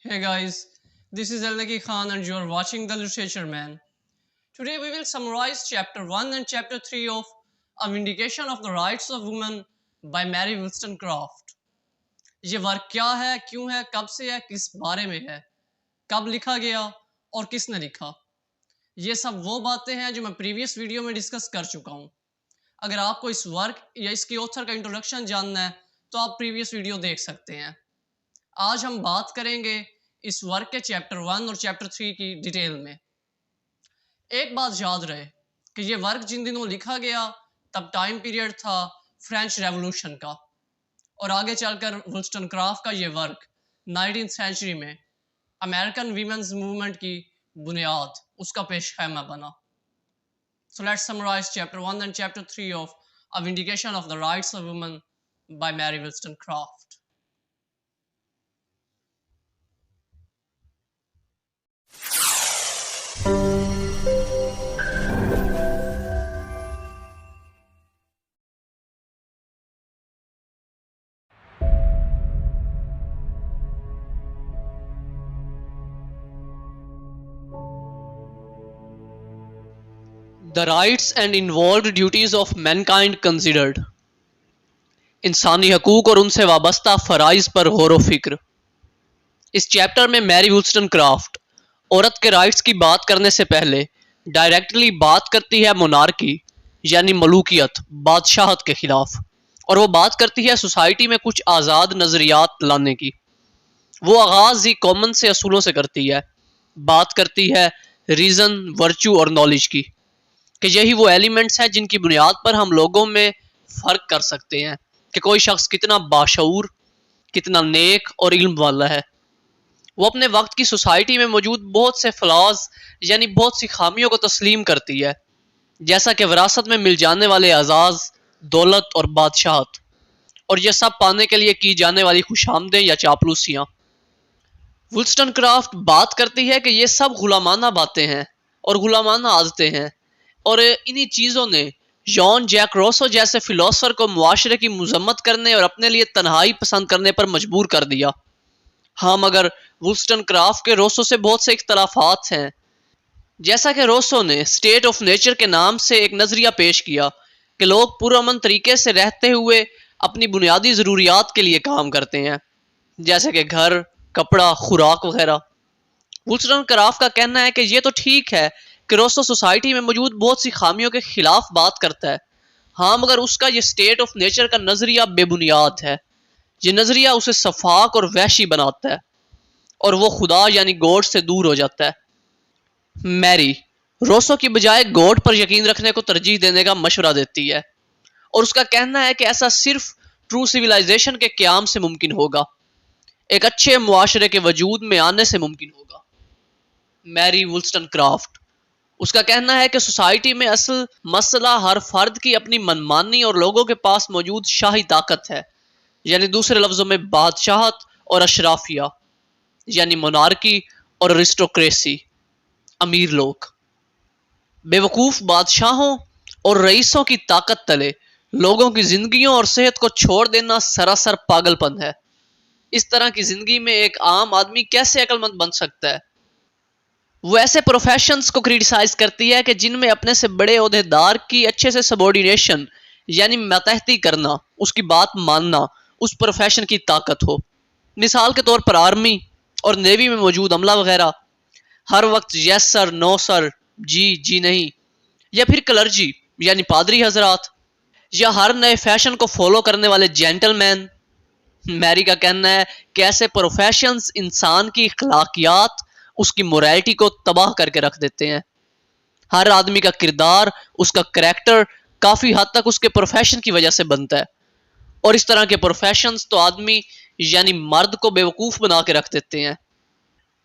Hey guys, this is Elnaki Khan and you are watching The Literature Man. Today we will summarize chapter 1 and chapter 3 of A Vindication of the Rights of Women by Mary Wollstonecraft. ये work क्या है, क्यों है, कब से है, किस बारे में है, कब लिखा गया और किसने लिखा। ये सब वो बातें हैं जो मैं प्रीवियस वीडियो में डिस्कस कर चुका हूँ। अगर आपको इस वर्क या इसकी ऑथर का इंट्रोडक्शन जानना है तो आप प्रीवियस वीडियो देख सकते हैं। आज हम बात करेंगे इस वर्क के चैप्टर 1 और चैप्टर 3 की डिटेल में। एक बात याद रहे कि ये वर्क जिन दिनों लिखा गया तब टाइम पीरियड था फ्रेंच रेवोल्यूशन का, और आगे चलकर वुलस्टनक्राफ्ट का ये वर्क 19th सेंचुरी में अमेरिकन वीमेंस मूवमेंट की बुनियाद, उसका पेशखैमा बना। So let's summarize chapter 1 and chapter 3 of A Vindication of the Rights of Women by Mary Wollstonecraft. The rights and involved duties of mankind considered. इंसानी हकूक और उनसे वाबस्ता फ़राइज़ पर गौर व फिक्र। इस चैप्टर में मैरी वुलस्टनक्राफ्ट औरत के राइट्स की बात करने से पहले डायरेक्टली बात करती है मोनार्की यानी मलूकियत, बादशाहत के खिलाफ, और वो बात करती है सोसाइटी में कुछ आज़ाद नज़रियात लाने की। वो आगाज़ ही कॉमन से असूलों से करती है, बात करती है रीज़न, वर्चू और नॉलेज की, कि यही वो एलिमेंट्स हैं जिनकी बुनियाद पर हम लोगों में फ़र्क कर सकते हैं कि कोई शख्स कितना बाशऊर, कितना नेक और इल्म वाला है। वो अपने वक्त की सोसाइटी में मौजूद बहुत से फ्लॉज यानी बहुत सी खामियों को तस्लीम करती है, जैसा कि विरासत में मिल जाने वाले एजाज़, दौलत और बादशाहत, और यह सब पाने के लिए की जाने वाली खुशामदें या चापलूसियाँ। वुलस्टनक्राफ्ट बात करती है कि ये सब गुलामाना बातें हैं और गुलामाना आदतें हैं, और इन्हीं चीज़ों ने जॉन जैक रोसो जैसे फिलोसफर को मुआशरे की मजम्मत करने और अपने लिए तन्हाई पसंद करने पर मजबूर कर दिया। हाँ, मगर वुलस्टनक्राफ्ट के रोसो से बहुत से इख्तलाफात हैं। जैसा कि रोसो ने स्टेट ऑफ नेचर के नाम से एक नज़रिया पेश किया कि लोग पुरअमन तरीके से रहते हुए अपनी बुनियादी ज़रूरियात के लिए काम करते हैं, जैसे कि घर, कपड़ा, खुराक वगैरह। वुलस्टनक्राफ्ट का कहना है कि ये तो ठीक है कि रोसो सोसाइटी में मौजूद बहुत सी खामियों के खिलाफ बात करता है, हाँ, मगर उसका ये स्टेट ऑफ नेचर का नज़रिया बेबुनियाद है। ये नज़रिया उसे सफाक और वहशी बनाता है और वो खुदा यानी गॉड से दूर हो जाता है। मैरी रोसो की बजाय गॉड पर यकीन रखने को तरजीह देने का मशवरा देती है, और उसका कहना है कि ऐसा सिर्फ ट्रू सिविलाइजेशन के क़याम से मुमकिन होगा, एक अच्छे मुआशरे के वजूद में आने से मुमकिन होगा। मैरी वुलस्टनक्राफ्ट, उसका कहना है कि सोसाइटी में असल मसला हर फर्द की अपनी मनमानी और लोगों के पास मौजूद शाही ताकत है, यानी दूसरे लफ्जों में बादशाहत और अशराफिया यानी मोनार्की और अरिस्टोक्रेसी, अमीर लोग। बेवकूफ़ बादशाहों और रईसों की ताकत तले लोगों की जिंदगियों और सेहत को छोड़ देना सरासर पागलपन है। इस तरह की जिंदगी में एक आम आदमी कैसे अक्लमंद बन सकता है? वो ऐसे प्रोफेशंस को क्रिटिसाइज करती है कि जिनमें अपने से बड़े ओहदेदार की अच्छे से सबॉर्डिनेशन यानी मतहती करना, उसकी बात मानना उस प्रोफेशन की ताकत हो। मिसाल के तौर पर आर्मी और नेवी में मौजूद अमला वगैरह हर वक्त यस सर, नो सर, जी जी नहीं, या फिर क्लर्जी यानी पादरी हजरात, या हर नए फैशन को फॉलो करने वाले जेंटलमैन। मैरी का कहना है कि ऐसे प्रोफेशंस इंसान की अखलाकियात, उसकी मोरालिटी को तबाह करके रख देते हैं। हर आदमी का किरदार, उसका करैक्टर काफ़ी हद तक उसके प्रोफेशन की वजह से बनता है, और इस तरह के प्रोफेशंस तो आदमी यानी मर्द को बेवकूफ़ बना के रख देते हैं।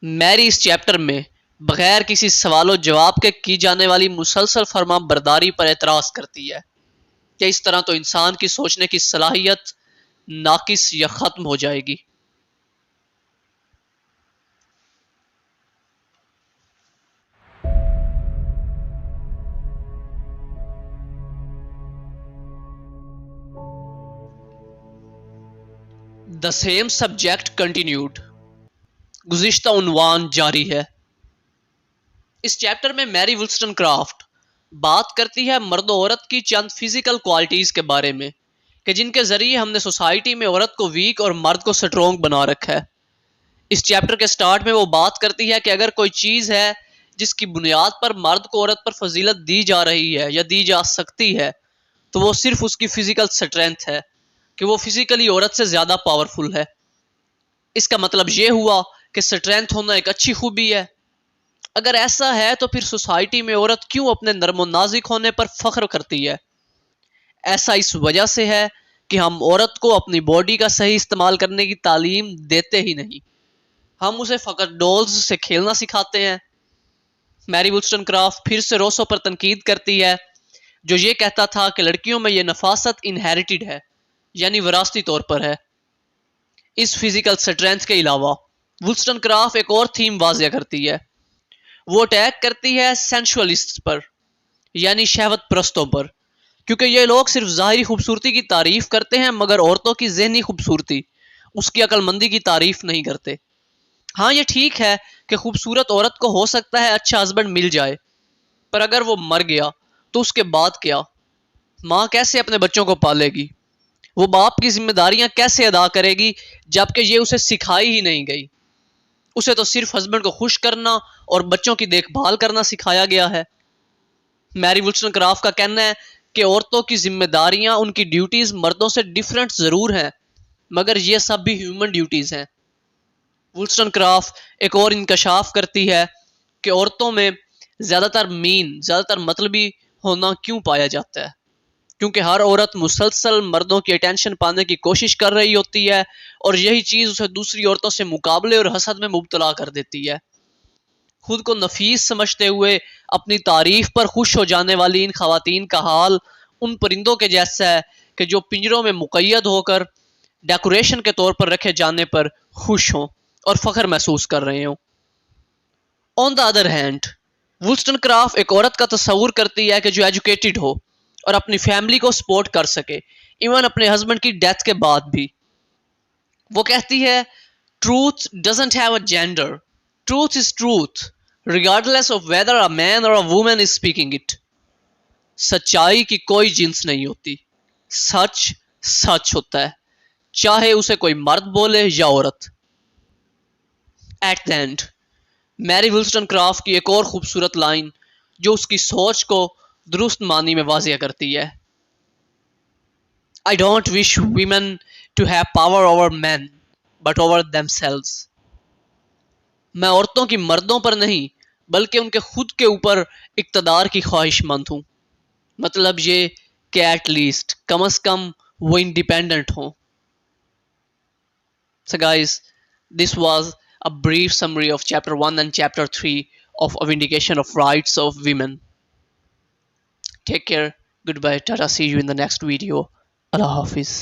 मैरी इस चैप्टर में बगैर किसी सवालो जवाब के की जाने वाली मुसलसल फर्मा बरदारी पर एतराज़ करती है कि इस तरह तो इंसान की सोचने की सलाहियत नाकिस या ख़त्म हो जाएगी। The same subject continued. गुज़िश्ता उन्वान जारी है। इस चैप्टर में मैरी वुलस्टन क्राफ्ट बात करती है मर्द और औरत की चंद फिजिकल क्वालिटीज़ के बारे में कि जिनके ज़रिए हमने सोसाइटी में औरत को वीक और मर्द को स्ट्रोंग बना रखा है। इस चैप्टर के स्टार्ट में वो बात करती है कि अगर कोई चीज़ है जिसकी बुनियाद पर मर्द को औरत पर फजीलत दी जा रही है या दी जा सकती है, तो वो सिर्फ उसकी फिजिकल स्ट्रेंथ है कि वो फिजिकली औरत से ज़्यादा पावरफुल है। इसका मतलब ये हुआ कि स्ट्रेंथ होना एक अच्छी खूबी है। अगर ऐसा है तो फिर सोसाइटी में औरत क्यों अपने नर्म नाजिक होने पर फख्र करती है? ऐसा इस वजह से है कि हम औरत को अपनी बॉडी का सही इस्तेमाल करने की तालीम देते ही नहीं। हम उसे फ़कत डॉल्स से खेलना सिखाते हैं। मैरी वुलस्टन क्राफ्ट फिर से रोसो पर तनकीद करती है जो ये कहता था कि लड़कियों में ये नफासत इनहेरिटेड है, यानी विरासती तौर पर है। इस फिजिकल स्ट्रेंथ के अलावा वुलस्टन क्राफ्ट एक और थीम वाज़िया करती है। वो अटैक करती है सेंशुअलिस्ट पर, यानी शहवत परस्तों पर, क्योंकि ये लोग सिर्फ ज़ाहिरी खूबसूरती की तारीफ करते हैं मगर औरतों की जहनी खूबसूरती, उसकी अक्लमंदी की तारीफ नहीं करते। हाँ, ये ठीक है कि खूबसूरत औरत को हो सकता है अच्छा हस्बैंड मिल जाए, पर अगर वो मर गया तो उसके बाद क्या? माँ कैसे अपने बच्चों को पालेगी? वो बाप की जिम्मेदारियां कैसे अदा करेगी जबकि ये उसे सिखाई ही नहीं गई? उसे तो सिर्फ हस्बैंड को खुश करना और बच्चों की देखभाल करना सिखाया गया है। मैरी वुलस्टन क्राफ्ट का कहना है कि औरतों की जिम्मेदारियां, उनकी ड्यूटीज मर्दों से डिफरेंट जरूर हैं, मगर ये सब भी ह्यूमन ड्यूटीज हैं। वुलस्टन क्राफ्ट एक और इंकशाफ करती है कि औरतों में ज़्यादातर मतलबी होना क्यों पाया जाता है, क्योंकि हर औरत मुसलसल मर्दों की अटेंशन पाने की कोशिश कर रही होती है और यही चीज़ उसे दूसरी औरतों से मुकाबले और हसद में मुब्तला कर देती है। खुद को नफीस समझते हुए अपनी तारीफ पर खुश हो जाने वाली इन खवातीन का हाल उन परिंदों के जैसा है कि जो पिंजरों में मुक़य्यद होकर डेकोरेशन के तौर पर रखे जाने पर खुश हों और फख्र महसूस कर रहे हों। On the other hand, Wollstonecraft एक औरत का तस्वुर करती है कि जो एजुकेटेड हो और अपनी फैमिली को सपोर्ट कर सके, इवन अपने हस्बैंड की डेथ के बाद भी। वो कहती है, truth doesn't have a gender, truth is truth regardless of whether a man और a woman is speaking it. सच्चाई की कोई जिन्स नहीं होती, सच सच होता है, चाहे उसे कोई मर्द बोले या औरत। At the end, Mary Wollstonecraft की एक और खूबसूरत लाइन जो उसकी सोच को दुरुस्त मानी में वाजिया करती है, I don't wish women to have power over man but over themselves. मैं औरतों की मर्दों पर नहीं बल्कि उनके खुद के ऊपर इक्तदार की ख्वाहिशमंद हूँ। मतलब ये कि एट लीस्ट कम अज कम वो इंडिपेंडेंट हों। So guys, this was a brief summary of chapter 1 and chapter 3 of A Vindication of Rights of Women. Take care, goodbye, tata, see you in the next video. Allah Hafiz.